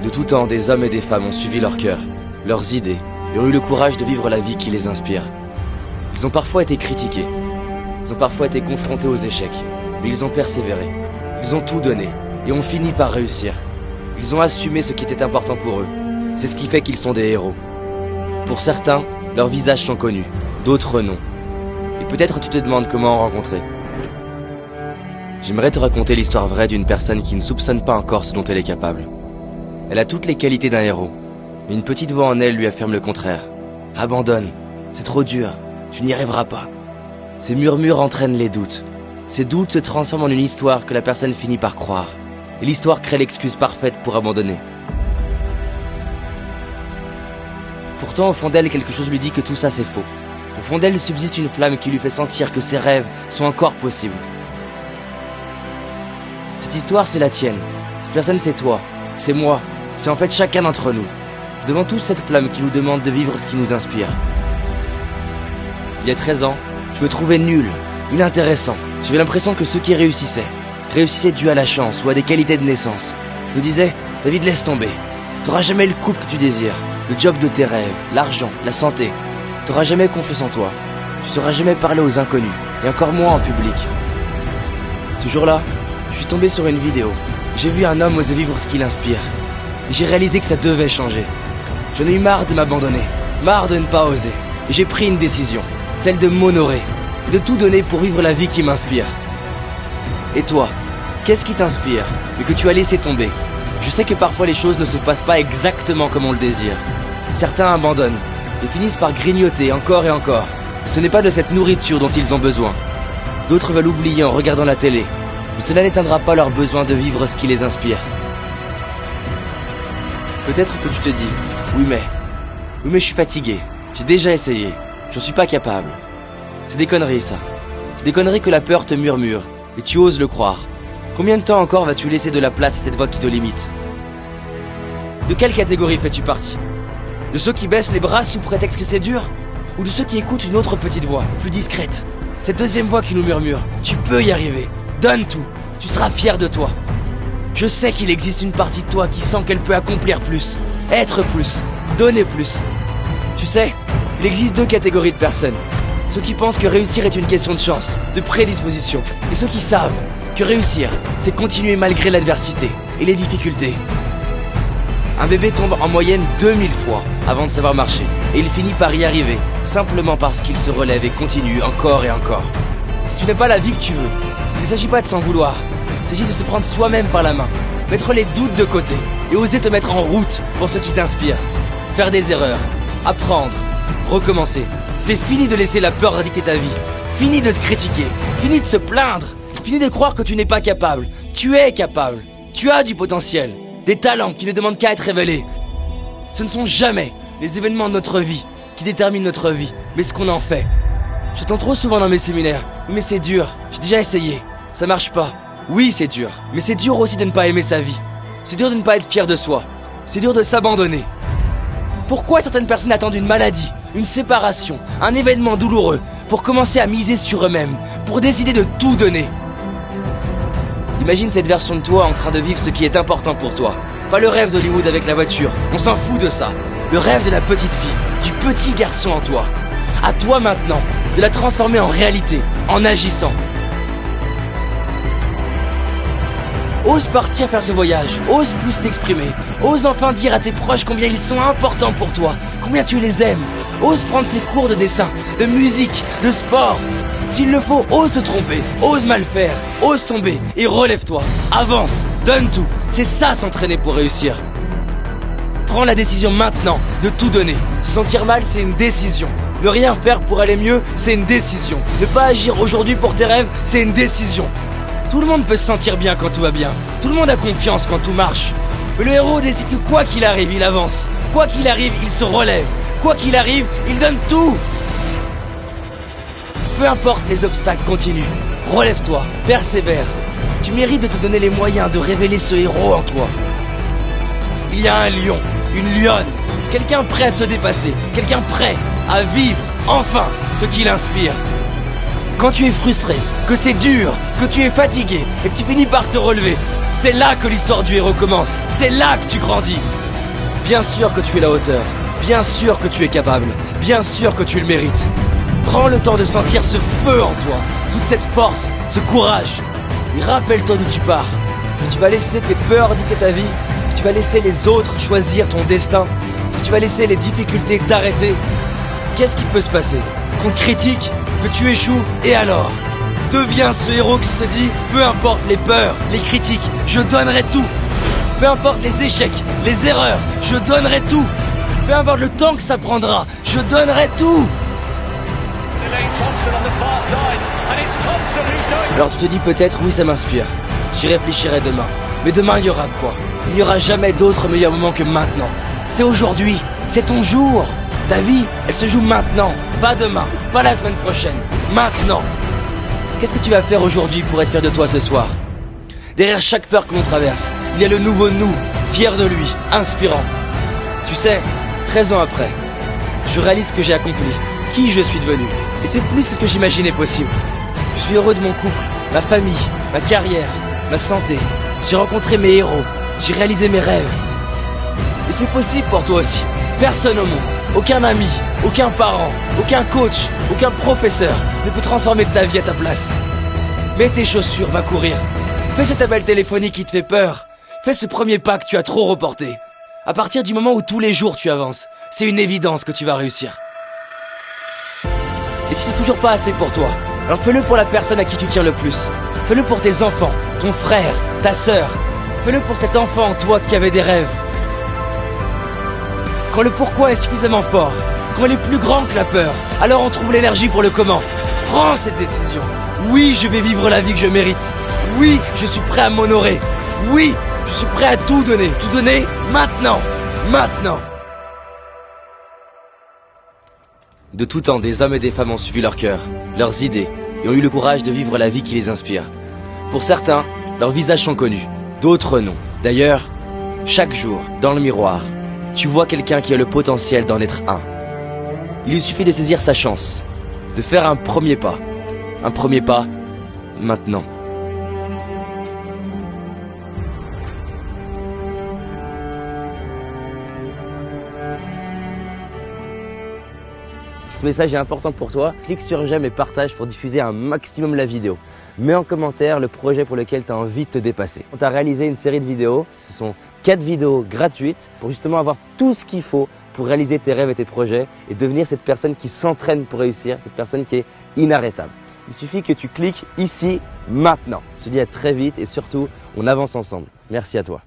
De tout temps, des hommes et des femmes ont suivi leur cœur, leurs idées, et ont eu le courage de vivre la vie qui les inspire. Ils ont parfois été critiqués, ils ont parfois été confrontés aux échecs, mais ils ont persévéré, ils ont tout donné, et ont fini par réussir. Ils ont assumé ce qui était important pour eux, c'est ce qui fait qu'ils sont des héros. Pour certains, leurs visages sont connus, d'autres non. Et peut-être tu te demandes comment en rencontrer. J'aimerais te raconter l'histoire vraie d'une personne qui ne soupçonne pas encore ce dont elle est capable. Elle a toutes les qualités d'un héros, mais une petite voix en elle lui affirme le contraire. Abandonne, c'est trop dur, tu n'y arriveras pas. Ces murmures entraînent les doutes. Ces doutes se transforment en une histoire que la personne finit par croire. Et l'histoire crée l'excuse parfaite pour abandonner. Pourtant, au fond d'elle, quelque chose lui dit que tout ça c'est faux. Au fond d'elle subsiste une flamme qui lui fait sentir que ses rêves sont encore possibles. Cette histoire, c'est la tienne. Cette personne, c'est toi. C'est moi. C'est en fait chacun d'entre nous. Nous avons tous cette flamme qui nous demande de vivre ce qui nous inspire. Il y a 13 ans, je me trouvais nul, inintéressant. J'avais l'impression que ceux qui réussissaient dû à la chance ou à des qualités de naissance. Je me disais, David, laisse tomber. T'auras jamais le couple que tu désires, le job de tes rêves, l'argent, la santé. T'auras jamais confiance en toi. Tu sauras jamais parler aux inconnus, et encore moins en public. Ce jour-là, je suis tombé sur une vidéo. J'ai vu un homme oser vivre ce qu'il inspire. Et j'ai réalisé que ça devait changer. J'en ai eu marre de m'abandonner, marre de ne pas oser. Et j'ai pris une décision, celle de m'honorer, de tout donner pour vivre la vie qui m'inspire. Et toi, qu'est-ce qui t'inspire, mais que tu as laissé tomber? Je sais que parfois les choses ne se passent pas exactement comme on le désire. Certains abandonnent et finissent par grignoter encore et encore. Et ce n'est pas de cette nourriture dont ils ont besoin. D'autres veulent oublier en regardant la télé, mais cela n'éteindra pas leur besoin de vivre ce qui les inspire. Peut-être que tu te dis, oui mais je suis fatigué, j'ai déjà essayé, j'en suis pas capable. C'est des conneries ça. C'est des conneries que la peur te murmure, et tu oses le croire. Combien de temps encore vas-tu laisser de la place à cette voix qui te limite? De quelle catégorie fais-tu partie? De ceux qui baissent les bras sous prétexte que c'est dur? Ou de ceux qui écoutent une autre petite voix, plus discrète? Cette deuxième voix qui nous murmure, tu peux y arriver, donne tout, tu seras fier de toi. Je sais qu'il existe une partie de toi qui sent qu'elle peut accomplir plus, être plus, donner plus. Tu sais, il existe deux catégories de personnes. Ceux qui pensent que réussir est une question de chance, de prédisposition. Et ceux qui savent que réussir, c'est continuer malgré l'adversité et les difficultés. Un bébé tombe en moyenne 2000 fois avant de savoir marcher. Et il finit par y arriver, simplement parce qu'il se relève et continue encore et encore. Si tu n'as pas la vie que tu veux, il ne s'agit pas de s'en vouloir. Il s'agit de se prendre soi-même par la main, mettre les doutes de côté et oser te mettre en route pour ce qui t'inspire. Faire des erreurs, apprendre, recommencer. C'est fini de laisser la peur dicter ta vie. Fini de se critiquer, fini de se plaindre, fini de croire que tu n'es pas capable. Tu es capable, tu as du potentiel, des talents qui ne demandent qu'à être révélés. Ce ne sont jamais les événements de notre vie qui déterminent notre vie, mais ce qu'on en fait. J'entends trop souvent dans mes séminaires, mais c'est dur, j'ai déjà essayé, ça marche pas. Oui, c'est dur, mais c'est dur aussi de ne pas aimer sa vie. C'est dur de ne pas être fier de soi. C'est dur de s'abandonner. Pourquoi certaines personnes attendent une maladie, une séparation, un événement douloureux pour commencer à miser sur eux-mêmes, pour décider de tout donner? Imagine cette version de toi en train de vivre ce qui est important pour toi. Pas le rêve d'Hollywood avec la voiture, on s'en fout de ça. Le rêve de la petite fille, du petit garçon en toi. À toi maintenant, de la transformer en réalité, en agissant. Ose partir faire ce voyage, ose plus t'exprimer, ose enfin dire à tes proches combien ils sont importants pour toi, combien tu les aimes. Ose prendre ces cours de dessin, de musique, de sport. S'il le faut, ose te tromper, ose mal faire, ose tomber et relève-toi. Avance, donne tout, c'est ça s'entraîner pour réussir. Prends la décision maintenant de tout donner. Se sentir mal, c'est une décision. Ne rien faire pour aller mieux, c'est une décision. Ne pas agir aujourd'hui pour tes rêves, c'est une décision. Tout le monde peut se sentir bien quand tout va bien. Tout le monde a confiance quand tout marche. Mais le héros décide que quoi qu'il arrive, il avance. Quoi qu'il arrive, il se relève. Quoi qu'il arrive, il donne tout. Peu importe les obstacles, continue. Relève-toi, persévère. Tu mérites de te donner les moyens de révéler ce héros en toi. Il y a un lion, une lionne, quelqu'un prêt à se dépasser, quelqu'un prêt à vivre, enfin, ce qui l'inspire. Quand tu es frustré, que c'est dur, que tu es fatigué et que tu finis par te relever, c'est là que l'histoire du héros commence, c'est là que tu grandis. Bien sûr que tu es à la hauteur. Bien sûr que tu es capable. Bien sûr que tu le mérites. Prends le temps de sentir ce feu en toi, toute cette force, ce courage. Et rappelle-toi d'où tu pars. Est-ce que tu vas laisser tes peurs dicter ta vie? Est-ce que tu vas laisser les autres choisir ton destin? Est-ce que tu vas laisser les difficultés t'arrêter? Qu'est-ce qui peut se passer? Qu'on te critique, que tu échoues, et alors? Deviens ce héros qui se dit, peu importe les peurs, les critiques, je donnerai tout. Peu importe les échecs, les erreurs, je donnerai tout. Peu importe le temps que ça prendra, je donnerai tout. Alors tu te dis peut-être, oui ça m'inspire. J'y réfléchirai demain. Mais demain il y aura quoi? Il n'y aura jamais d'autre meilleur moment que maintenant. C'est aujourd'hui, c'est ton jour. Ta vie, elle se joue maintenant, pas demain, pas la semaine prochaine, maintenant. Qu'est-ce que tu vas faire aujourd'hui pour être fier de toi ce soir? Derrière chaque peur que l'on traverse, il y a le nouveau nous, fier de lui, inspirant. Tu sais, 13 ans après, je réalise ce que j'ai accompli, qui je suis devenu. Et c'est plus que ce que j'imaginais possible. Je suis heureux de mon couple, ma famille, ma carrière, ma santé. J'ai rencontré mes héros, j'ai réalisé mes rêves. Et c'est possible pour toi aussi. Personne au monde, aucun ami, aucun parent, aucun coach, aucun professeur ne peut transformer ta vie à ta place. Mets tes chaussures, va courir. Fais cet appel téléphonique qui te fait peur. Fais ce premier pas que tu as trop reporté. À partir du moment où tous les jours tu avances, c'est une évidence que tu vas réussir. Et si c'est toujours pas assez pour toi, alors fais-le pour la personne à qui tu tiens le plus. Fais-le pour tes enfants, ton frère, ta sœur. Fais-le pour cet enfant en toi qui avait des rêves. Quand le pourquoi est suffisamment fort, quand il est plus grand que la peur, alors on trouve l'énergie pour le comment. Prends cette décision. Oui, je vais vivre la vie que je mérite. Oui, je suis prêt à m'honorer. Oui, je suis prêt à tout donner maintenant. Maintenant. De tout temps, des hommes et des femmes ont suivi leur cœur, leurs idées, et ont eu le courage de vivre la vie qui les inspire. Pour certains, leurs visages sont connus, d'autres non. D'ailleurs, chaque jour, dans le miroir, tu vois quelqu'un qui a le potentiel d'en être un. Il lui suffit de saisir sa chance, de faire un premier pas. Un premier pas, maintenant. Si ce message est important pour toi, clique sur j'aime et partage pour diffuser un maximum la vidéo. Mets en commentaire le projet pour lequel tu as envie de te dépasser. On t'a réalisé une série de vidéos, ce sont 4 vidéos gratuites pour justement avoir tout ce qu'il faut pour réaliser tes rêves et tes projets et devenir cette personne qui s'entraîne pour réussir, cette personne qui est inarrêtable. Il suffit que tu cliques ici, maintenant. Je te dis à très vite et surtout, on avance ensemble. Merci à toi.